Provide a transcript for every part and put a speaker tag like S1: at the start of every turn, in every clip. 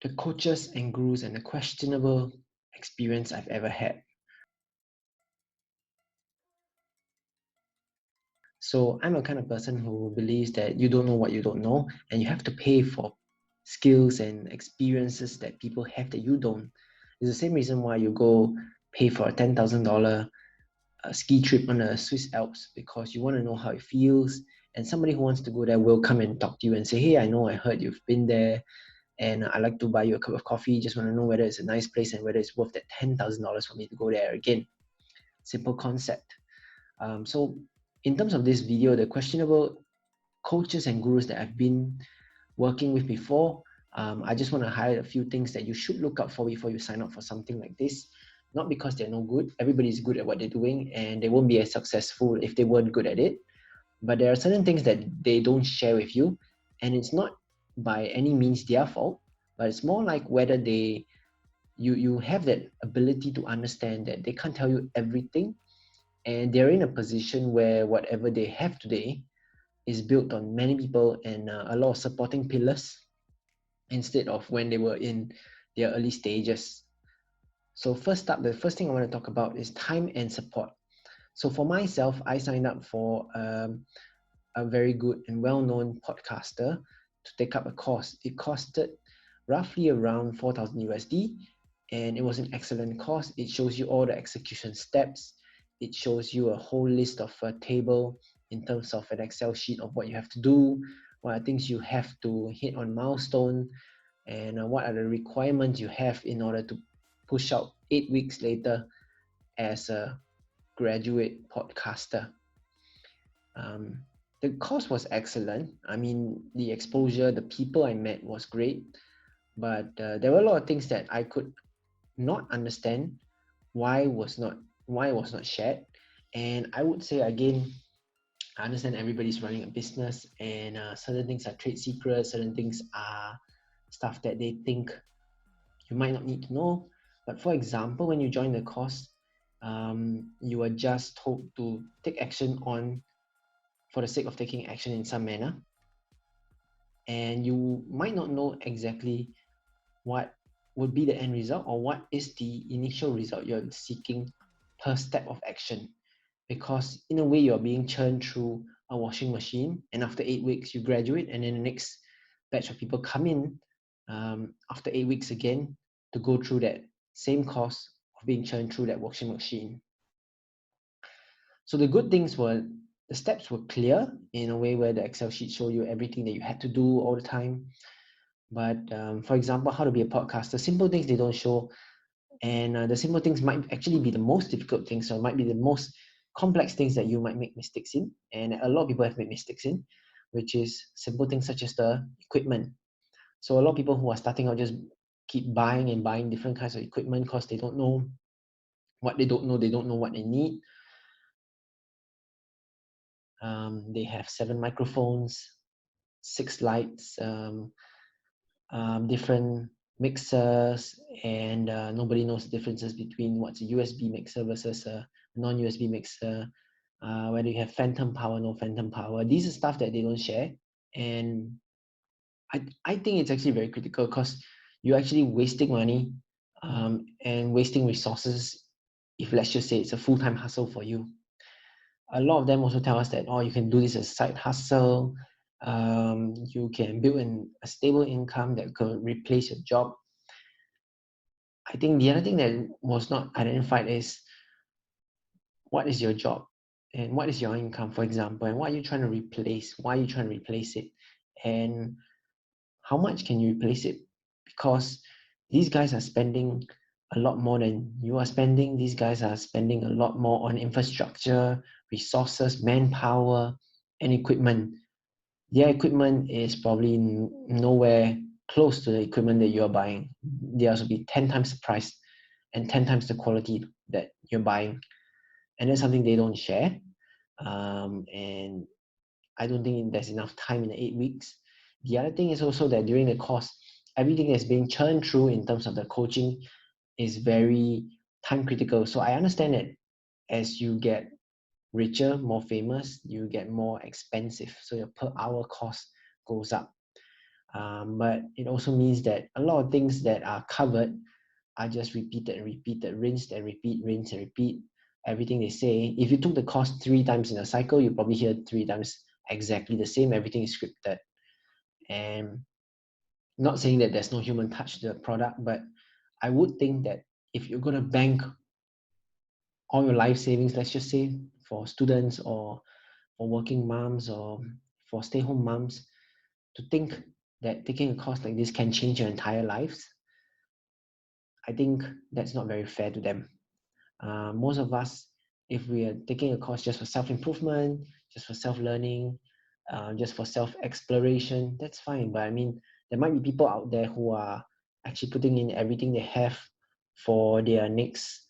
S1: the coaches and gurus and the questionable experience I've ever had. So I'm a kind of person who believes that you don't know what you don't know, and you have to pay for skills and experiences that people have that you don't. It's the same reason why you go pay for a $10,000 ski trip on the Swiss Alps, because you want to know how it feels. And somebody who wants to go there will come and talk to you and say, hey, I know, I heard you've been there, and I'd like to buy you a cup of coffee. Just want to know whether it's a nice place and whether it's worth that $10,000 for me to go there again. Simple concept. So in terms of this video, the questionable coaches and gurus that I've been working with before, I just want to highlight a few things that you should look out for before you sign up for something like this. Not because they're no good. Everybody's good at what they're doing, and they won't be as successful if they weren't good at it. But there are certain things that they don't share with you, and it's not by any means their fault, but it's more like whether you have that ability to understand that they can't tell you everything, and they're in a position where whatever they have today is built on many people and a lot of supporting pillars instead of when they were in their early stages. So first up, the first thing I want to talk about is time and support. So for myself, I signed up for a very good and well-known podcaster to take up a course. It costed roughly around 4,000 USD, and it was an excellent course. It shows you all the execution steps. It shows you a whole list of a table in terms of an Excel sheet of what you have to do, what are things you have to hit on milestone, and what are the requirements you have in order to push out 8 weeks later as a graduate podcaster. The course was excellent. I mean, the exposure, the people I met was great, but there were a lot of things that I could not understand why it was not shared. And I would say again, I understand everybody's running a business, and certain things are trade secrets, certain things are stuff that they think you might not need to know. But for example, when you join the course, you are just told to take action on for the sake of taking action in some manner, and you might not know exactly what would be the end result or what is the initial result you're seeking per step of action, because in a way you're being churned through a washing machine, and after 8 weeks you graduate, and then the next batch of people come in after 8 weeks again to go through that same course of being churned through that washing machine. So the good things were the steps were clear in a way where the Excel sheet showed you everything that you had to do all the time. But for example, how to be a podcaster, simple things they don't show. And the simple things might actually be the most difficult things, or might be the most complex things that you might make mistakes in. And a lot of people have made mistakes in, which is simple things such as the equipment. So a lot of people who are starting out just keep buying and buying different kinds of equipment because they don't know what they don't know. They don't know what they need. They have 7 microphones, 6 lights, different mixers, and nobody knows the differences between what's a USB mixer versus a non-USB mixer, whether you have phantom power, no phantom power. These are stuff that they don't share, and I think it's actually very critical because you're actually wasting money and wasting resources if, let's just say, it's a full-time hustle for you. A lot of them also tell us that, oh, you can do this as a side hustle. You can build a stable income that could replace your job. I think the other thing that was not identified is what is your job and what is your income, for example, and what are you trying to replace? Why are you trying to replace it? And how much can you replace it? Because these guys are spending a lot more than you are spending. These guys are spending a lot more on infrastructure, resources, manpower, and equipment. Their equipment is probably nowhere close to the equipment that you're buying. Theirs will be 10 times the price and 10 times the quality that you're buying. And that's something they don't share. And I don't think there's enough time in the 8 weeks. The other thing is also that during the course, everything that's being churned through in terms of the coaching is very time critical. So I understand that as you get richer, more famous, you get more expensive. So your per hour cost goes up. But it also means that a lot of things that are covered are just repeated and repeated, rinsed and repeat, rinse and repeat. Everything they say, if you took the course 3 times in a cycle, you probably hear 3 times exactly the same. Everything is scripted. And not saying that there's no human touch to the product, but I would think that if you're going to bank all your life savings, let's just say for students or for working moms or for stay-home moms, to think that taking a course like this can change your entire lives, I think that's not very fair to them. Most of us, if we are taking a course just for self-improvement, just for self-learning, just for self-exploration, that's fine. But I mean, there might be people out there who are actually putting in everything they have for their next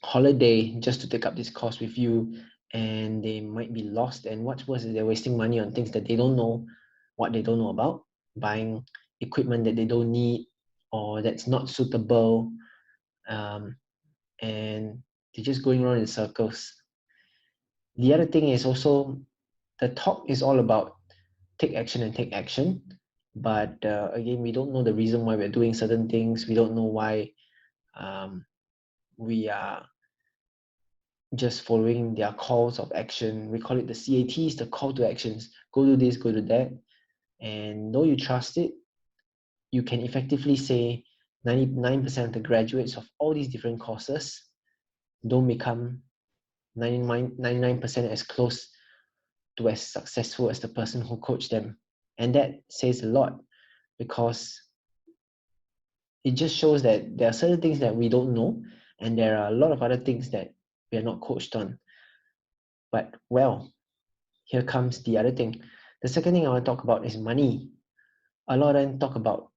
S1: holiday just to take up this course with you, and they might be lost. And what's worse is they're wasting money on things that they don't know what they don't know about, buying equipment that they don't need or that's not suitable, um, and they're just going around in circles. The other thing is also the talk is all about take action and take action, but again, we don't know the reason why we're doing certain things. We don't know why we are just following their calls of action. We call it the CATs, the call to actions. Go do this, go do that. And though you trust it, you can effectively say 99% of the graduates of all these different courses don't become 99% as close to as successful as the person who coached them. And that says a lot, because it just shows that there are certain things that we don't know, and there are a lot of other things that we are not coached on. But well, here comes the other thing. The second thing I want to talk about is money. A lot of them talk about,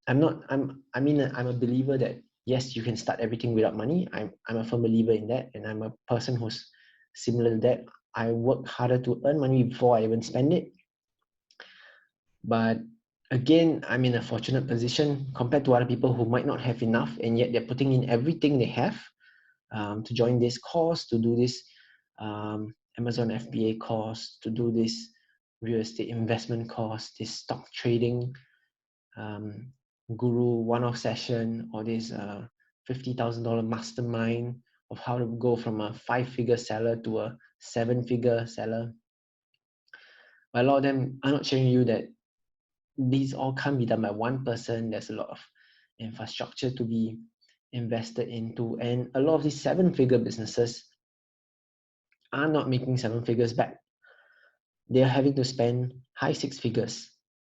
S1: I'm a believer that yes, you can start everything without money. I'm a firm believer in that, and I'm a person who's similar to that. I work harder to earn money before I even spend it. But again, I'm in a fortunate position compared to other people who might not have enough, and yet they're putting in everything they have to join this course, to do this Amazon FBA course, to do this real estate investment course, this stock trading guru one-off session, or this $50,000 mastermind of how to go from a 5-figure seller to a 7-figure seller. But a lot of them are not showing you that these all can't be done by one person. There's a lot of infrastructure to be invested into, and a lot of these 7-figure businesses are not making 7 figures back. They're having to spend high 6 figures,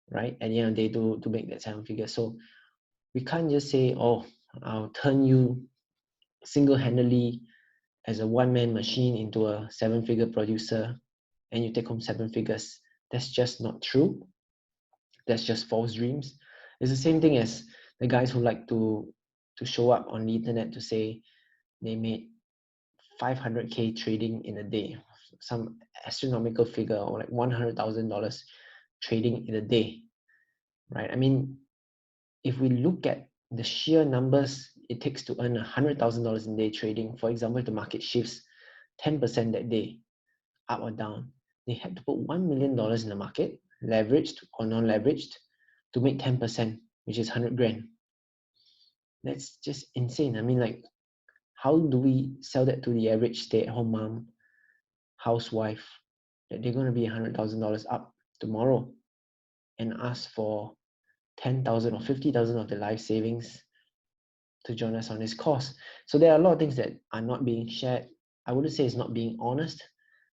S1: right, at the end of the day to make that 7 figures. So we can't just say, oh, I'll turn you single-handedly as a one-man machine into a 7-figure producer and you take home 7 figures. That's just not true. That's just false dreams. It's the same thing as the guys who like to show up on the internet to say they made 500K trading in a day, some astronomical figure, or like $100,000 trading in a day, right? I mean, if we look at the sheer numbers it takes to earn $100,000 in day trading, for example, if the market shifts 10% that day, up or down, they had to put $1 million in the market, leveraged or non-leveraged, to make 10%, which is 100 grand. That's just insane. I mean, like, how do we sell that to the average stay-at-home mom, housewife, that they're going to be $100,000 up tomorrow and ask for 10,000 or 50,000 of their life savings to join us on this course? So there are a lot of things that are not being shared. I wouldn't say it's not being honest,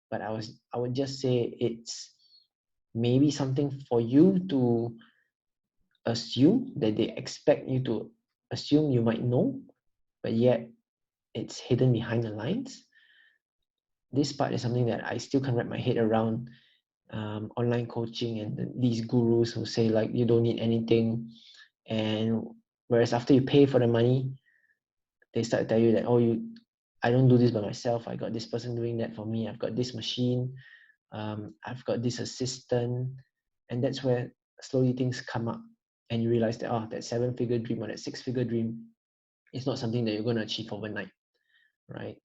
S1: but I would just say it's maybe something for you to assume, that they expect you to assume you might know, but yet it's hidden behind the lines. This part is something that I still can't wrap my head around. Online coaching and these gurus who say like you don't need anything, and whereas after you pay for the money, they start to tell you that, oh, I don't do this by myself, I got this person doing that for me, I've got this machine, I've got this assistant. And that's where slowly things come up and you realize that, oh, that 7-figure dream or that 6-figure dream is not something that you're going to achieve overnight, right?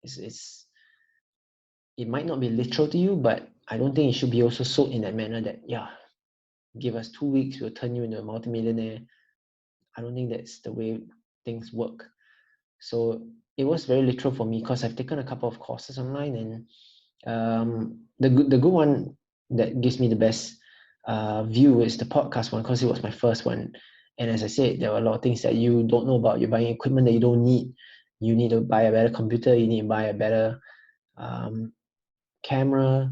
S1: It might not be literal to you, but I don't think it should be also sold in that manner that, yeah, give us 2 weeks, we'll turn you into a multimillionaire. I don't think that's the way things work. So it was very literal for me because I've taken a couple of courses online, and the good one that gives me the best view is the podcast one because it was my first one. And as I said, there were a lot of things that you don't know about. You're buying equipment that you don't need. You need to buy a better computer. You need to buy a better um, camera.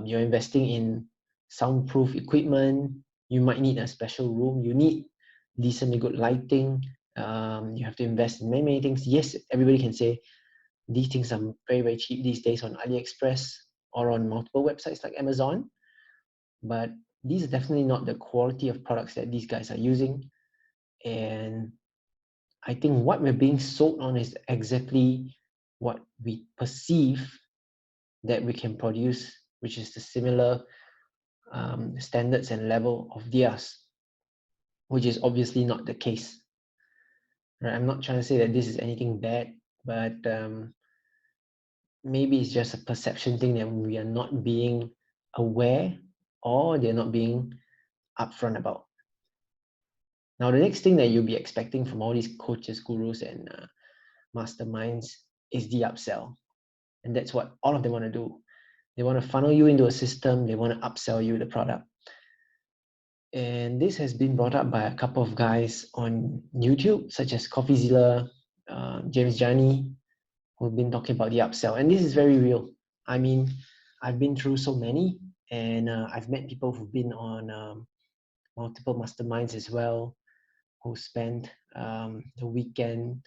S1: You're investing in soundproof equipment. You might need a special room. You need decently good lighting. You have to invest in many, many things. Yes, everybody can say these things are very, very cheap these days on AliExpress or on multiple websites like Amazon. But these are definitely not the quality of products that these guys are using. And I think what we're being sold on is exactly what we perceive that we can produce, which is the similar standards and level of theirs, which is obviously not the case. Right? I'm not trying to say that this is anything bad, but maybe it's just a perception thing that we are not being aware or they're not being upfront about. Now, the next thing that you'll be expecting from all these coaches, gurus, and masterminds is the upsell. And that's what all of them want to do. They want to funnel you into a system, they want to upsell you the product. And this has been brought up by a couple of guys on YouTube, such as CoffeeZilla, James Jani, who've been talking about the upsell. And this is very real. I mean, I've been through so many, and I've met people who've been on multiple masterminds as well, who spent the weekend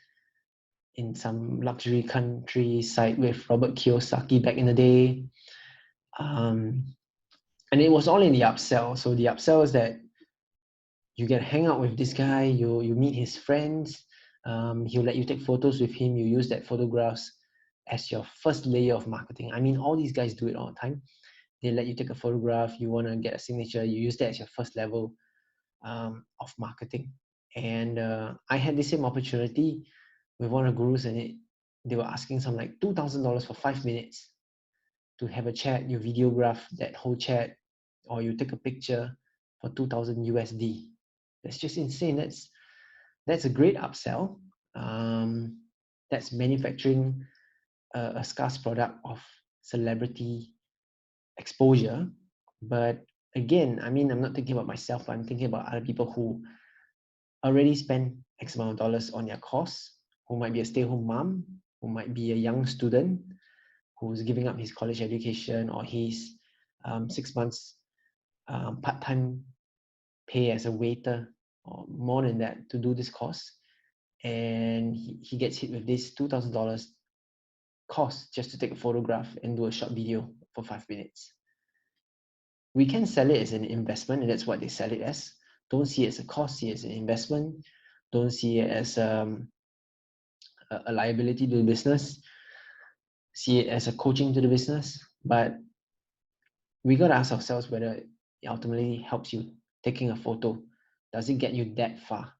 S1: in some luxury countryside with Robert Kiyosaki back in the day. And it was all in the upsell. So the upsell is that you get to hang out with this guy, you meet his friends, he'll let you take photos with him, you use that photographs as your first layer of marketing. I mean, all these guys do it all the time. They let you take a photograph, you want to get a signature, you use that as your first level of marketing. And I had the same opportunity with one of the gurus, and they were asking some like $2,000 for 5 minutes to have a chat. You videograph that whole chat, or you take a picture for 2,000 USD. That's just insane. That's a great upsell. That's manufacturing a scarce product of celebrity exposure. But again, I mean, I'm not thinking about myself, but I'm thinking about other people who already spend X amount of dollars on their course, who might be a stay-at-home mom, who might be a young student, who's giving up his college education or his 6 months part-time pay as a waiter or more than that to do this course. And he gets hit with this $2,000 cost just to take a photograph and do a short video for 5 minutes. We can sell it as an investment, and that's what they sell it as. Don't see it as a cost, see it as an investment. Don't see it as a liability to the business. See it as a coaching to the business. But we got to ask ourselves whether it ultimately helps you taking a photo. Does it get you that far?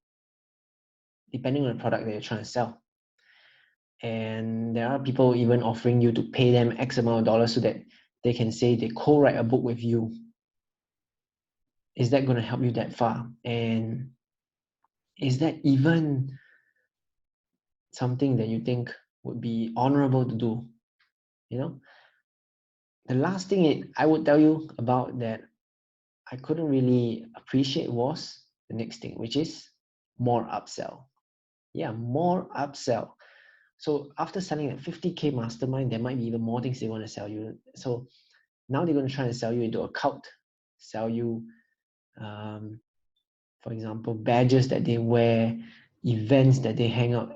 S1: Depending on the product that you're trying to sell. And there are people even offering you to pay them X amount of dollars so that they can say they co-write a book with you. Is that going to help you that far? And is that even something that you think would be honorable to do? You know, the last thing I would tell you about that I couldn't really appreciate was the next thing, which is more upsell. Yeah, more upsell. So after selling a 50K mastermind, there might be even more things they want to sell you. So now they're going to try and sell you into a cult, sell you, for example, badges that they wear, events that they hang out,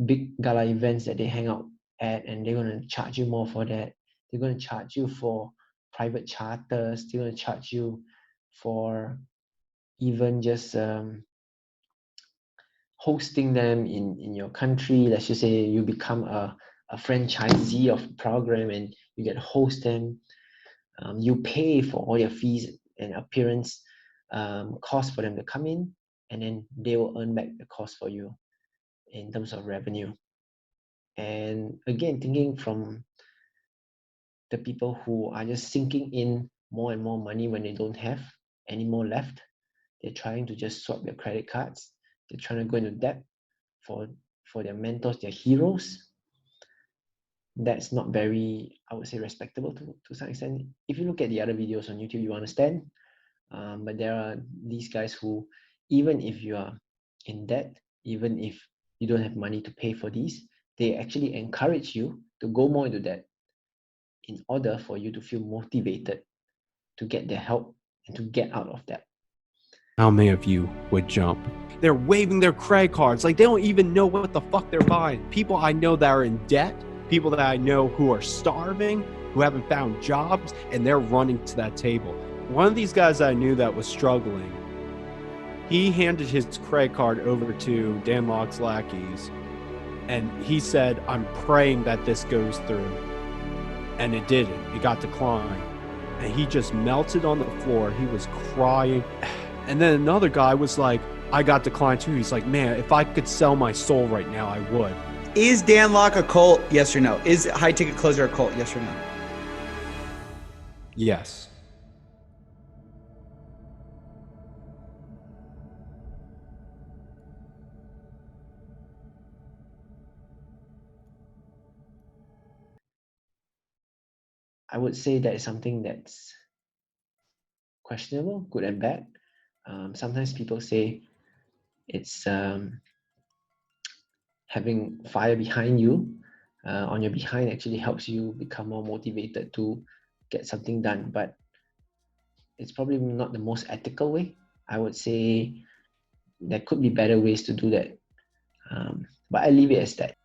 S1: big gala events that they hang out at, and they're going to charge you more for that. They're going to charge you for private charters. They're going to charge you for even just hosting them in your country. Let's just say you become a franchisee of a program and you get to host them. You pay for all your fees and appearance cost for them to come in, and then they will earn back the cost for you in terms of revenue. And again, thinking from the people who are just sinking in more and more money when they don't have, any more left. They're trying to just swap their credit cards. They're trying to go into debt for their mentors, their heroes. That's not very, I would say, respectable to some extent. If you look at the other videos on YouTube, you understand. But there are these guys who, even if you are in debt, even if you don't have money to pay for these, they actually encourage you to go more into debt in order for you to feel motivated to get their help and to get out of that.
S2: How many of you would jump? They're waving their credit cards like they don't even know what the fuck they're buying. People I know that are in debt, people that I know who are starving, who haven't found jobs, and they're running to that table. One of these guys I knew that was struggling, he handed his credit card over to Dan Locke's lackeys, and he said, I'm praying that this goes through. And it didn't. It got declined. And he just melted on the floor. He was crying. And then another guy was like, I got declined too. He's like, man, if I could sell my soul right now, I would.
S3: Is Dan Locke a cult? Yes or no? Is High Ticket Closer a cult? Yes or no?
S2: Yes.
S1: I would say that is something that's questionable, good and bad. Sometimes people say it's having fire behind you, on your behind, actually helps you become more motivated to get something done. But it's probably not the most ethical way. I would say there could be better ways to do that. But I leave it as that.